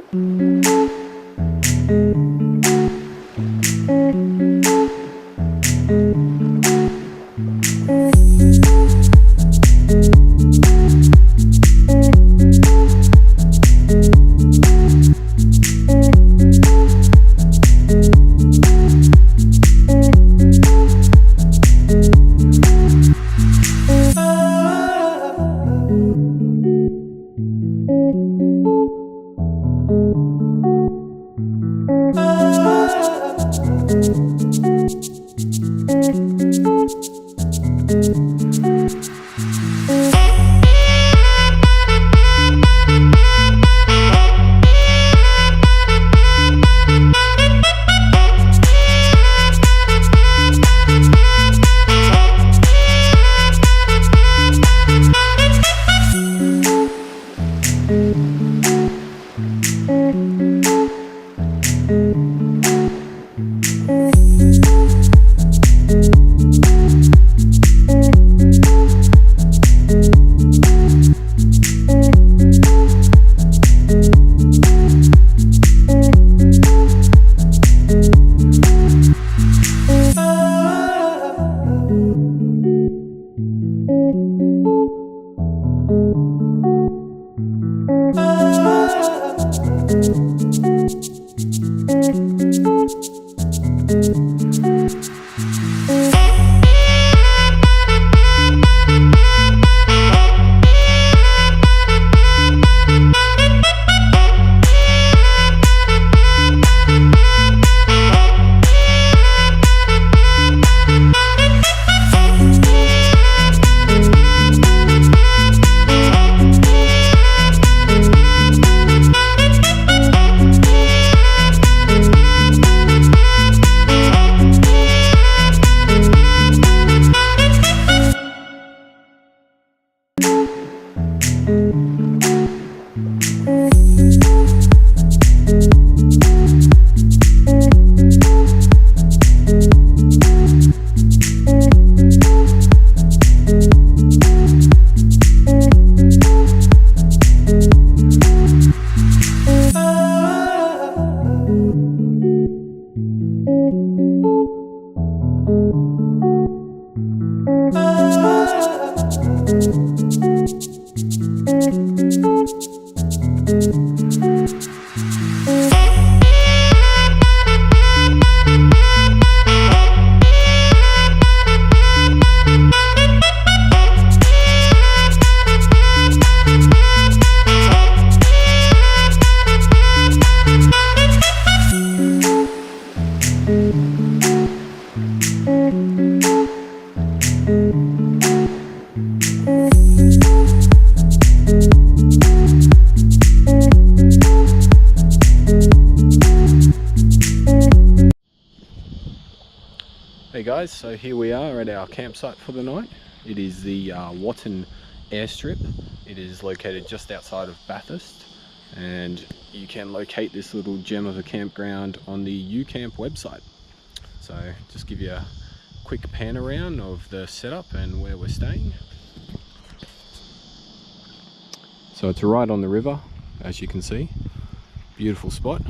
Hey guys, so here we are at our campsite for the night. It is the Watton Airstrip. It is located just outside of Bathurst, and you can locate this little gem of a campground on the UCamp website. So just give you a quick pan around of the setup and where we're staying. So it's right on the river, as you can see. Beautiful spot.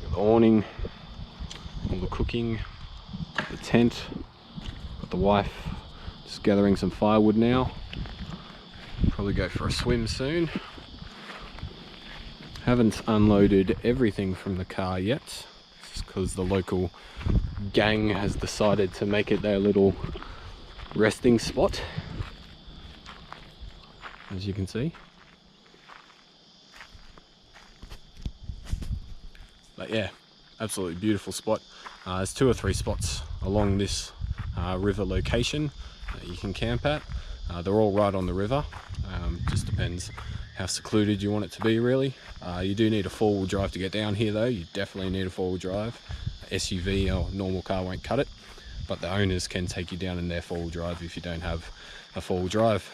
The awning, all the cooking, the tent, got the wife just gathering some firewood now. Probably go for a swim soon. Haven't unloaded everything from the car yet, just because the local gang has decided to make it their little resting spot, as you can see. But yeah, absolutely beautiful spot. There's 2 or 3 spots along this river location that you can camp at. They're all right on the river. Just depends how secluded you want it to be, really. You do need a 4-wheel drive to get down here though. You definitely need a 4-wheel drive. SUV or normal car won't cut it, but the owners can take you down in their 4-wheel drive if you don't have a 4-wheel drive.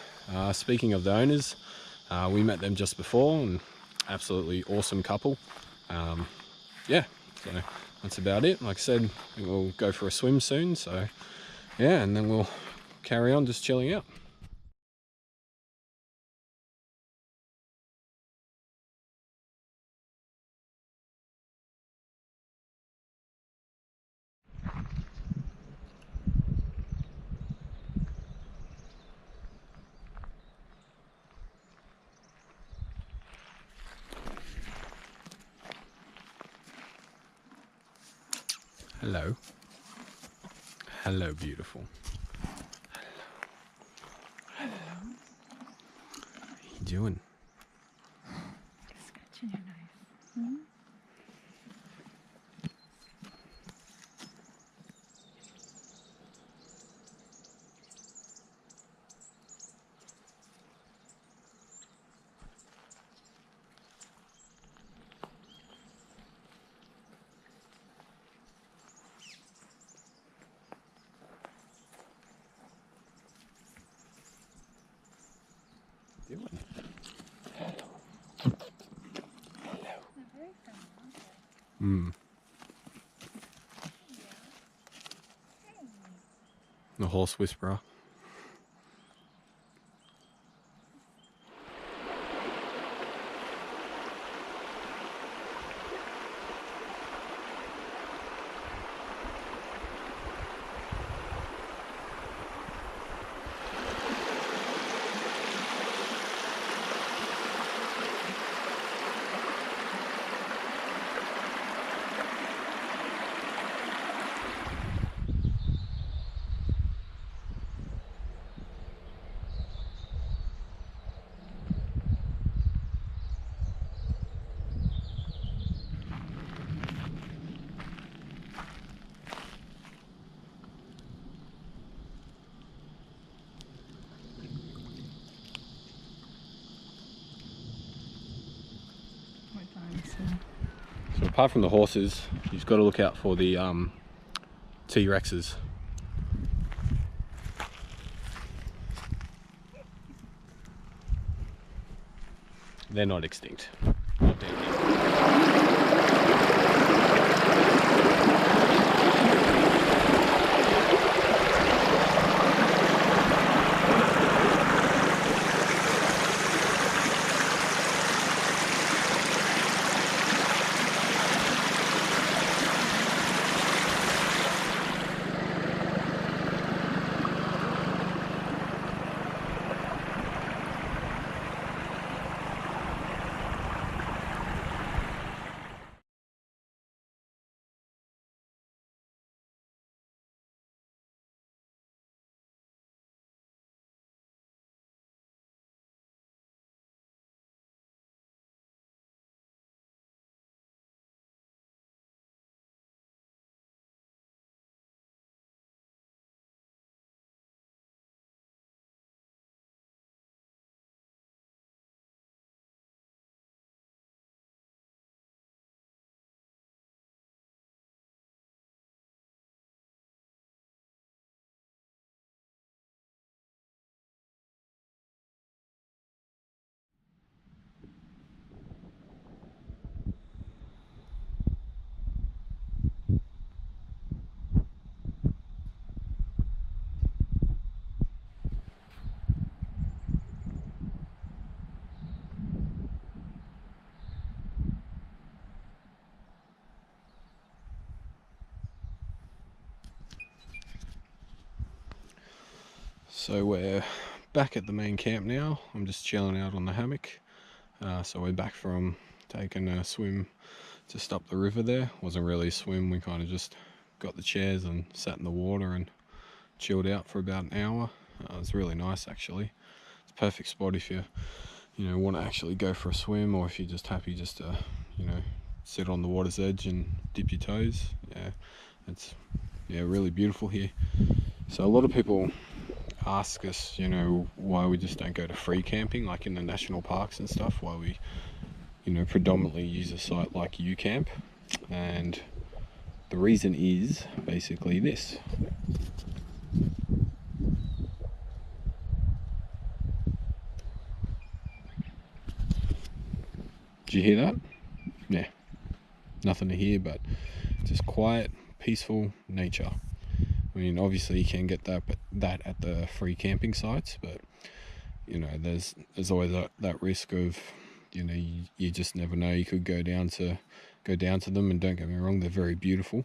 Speaking of the owners, we met them just before, and absolutely awesome couple. Yeah, so that's about it. Like I said, we'll go for a swim soon, so yeah, and then we'll carry on just chilling out. Hello. Hello, beautiful. Hello. What are you doing? Scratching your nose. Hmm? Doing? They're very friendly, aren't they? Hmm. Hey. The horse whisperer. What dinosaur? So apart from the horses, you've got to look out for the T-Rexes. They're not extinct. Not dead yet. So we're back at the main camp now. I'm just chilling out on the hammock. So we're back from taking a swim just up the river there. Wasn't really a swim, we kind of just got the chairs and sat in the water and chilled out for about an hour. It was really nice actually. It's a perfect spot if you want to actually go for a swim, or if you're just happy just to sit on the water's edge and dip your toes. It's really beautiful here. So a lot of people ask us, why we just don't go to free camping like in the national parks and stuff, why we predominantly use a site like UCamp. And the reason is basically this. Did you hear that? Yeah, nothing to hear but just quiet, peaceful nature. I mean, obviously you can get that at the free camping sites, but there's always that risk of you just never know. You could go down to them, and don't get me wrong, they're very beautiful,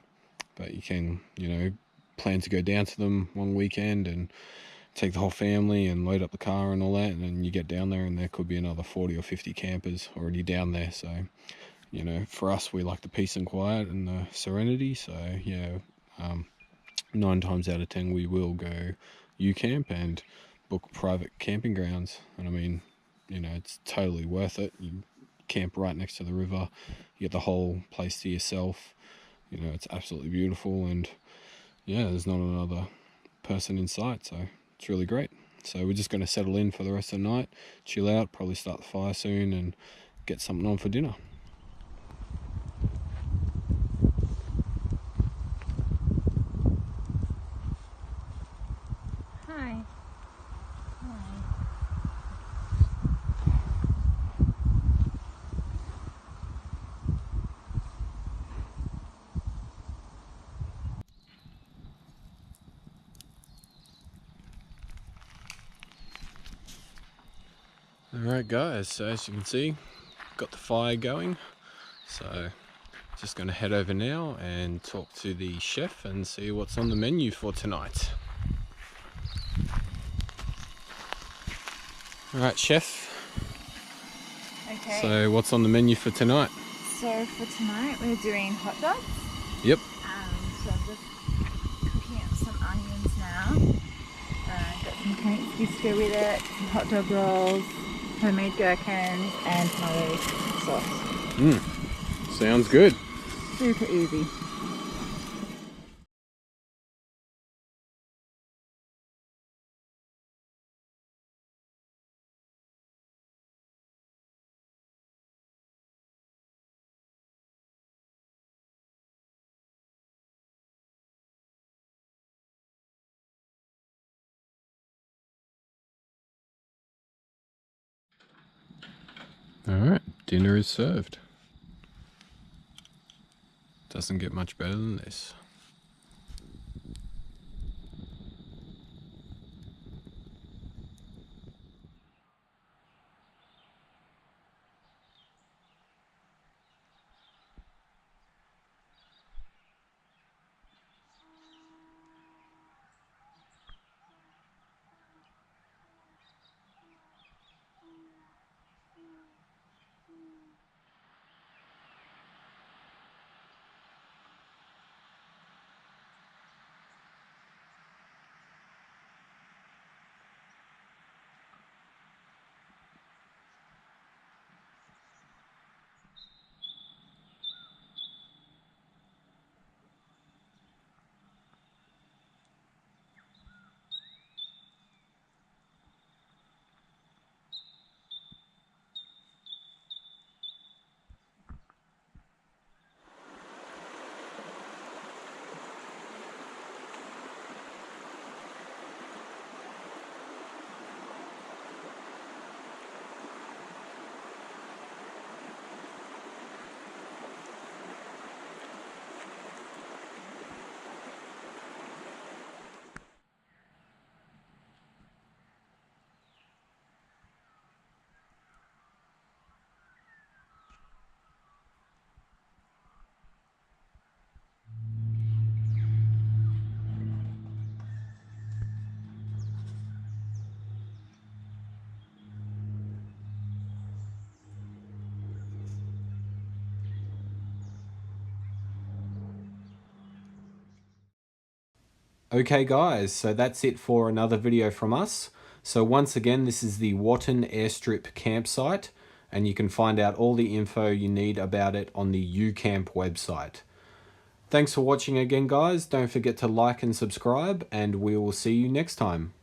but you can plan to go down to them one weekend and take the whole family and load up the car and all that, and then you get down there and there could be another 40 or 50 campers already down there. So for us, we like the peace and quiet and the serenity. So 9 times out of 10 we will go UCamp and book private camping grounds. And I mean, you know, it's totally worth it. You camp right next to the river, you get the whole place to yourself. You know, it's absolutely beautiful, and yeah, there's not another person in sight, so it's really great. So we're just going to settle in for the rest of the night, chill out, probably start the fire soon and get something on for dinner. Hi. Hi. Alright guys, so as you can see, got the fire going, so just going to head over now and talk to the chef and see what's on the menu for tonight. Alright chef, Okay. so what's on the menu for tonight? So for tonight we're doing hot dogs. Yep. So I'm just cooking up some onions now. Got some cakes to go with it, some hot dog rolls, homemade gherkins, and tomato sauce. Sounds good. Super easy. Alright, dinner is served. Doesn't get much better than this. Okay guys, so that's it for another video from us. So once again, this is the Watton Airstrip campsite, and you can find out all the info you need about it on the UCamp website. Thanks for watching again guys, don't forget to like and subscribe, and we will see you next time.